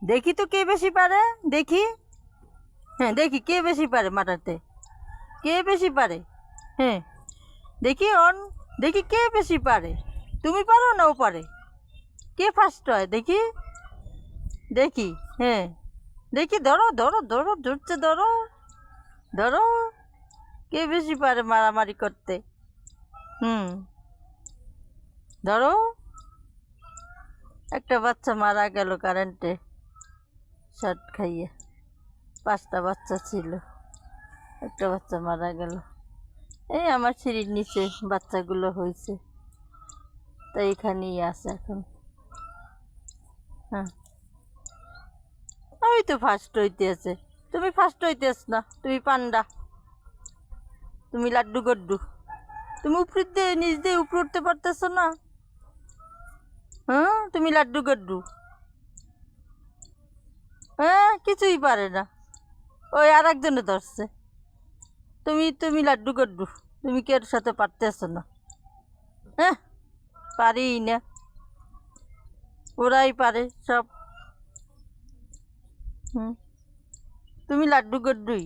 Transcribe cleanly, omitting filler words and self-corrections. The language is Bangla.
দেখি তো কে বেশি পারে, দেখি। হ্যাঁ দেখি কে বেশি পারে মারাতে, কে বেশি পারে। হ্যাঁ দেখি দেখি কে বেশি পারে। তুমি পারো না ও পারে? কে ফার্স্ট হয় দেখি, দেখি। হ্যাঁ দেখি, ধরো ধরো ধরো, ধরছে, ধরো ধরো, কে বেশি পারে মারামারি করতে। ধরো। একটা বাচ্চা মারা গেল কারেন্টে শর্ট খাইয়ে, 5টা বাচ্চা ছিল, একটা বাচ্চা মারা গেল। এই আমার সিঁড়ির নিচে বাচ্চাগুলো হয়েছে, তাই এখানেই আছে এখন। হ্যাঁ ওই তো ফার্স্ট হইতে আছে, তুমি ফার্স্ট হইতেছ না, তুমি পান্ডা, তুমি লাড্ডু গড্ডু, তুমি উপর দিয়ে নিচ দিয়ে উপরে উঠতে পারতেছ না। হ্যাঁ তুমি লাড্ডু গড্ডু, হ্যাঁ কিছুই পারে না, ওই আর একজনে ধরছে। তুমি লাড্ডু গড্ডু, তুমি কি এর সাথে পারতেছ না। হ্যাঁ পারি না, ওরাই পারে সব। তুমি লাড্ডু গড্ডুই।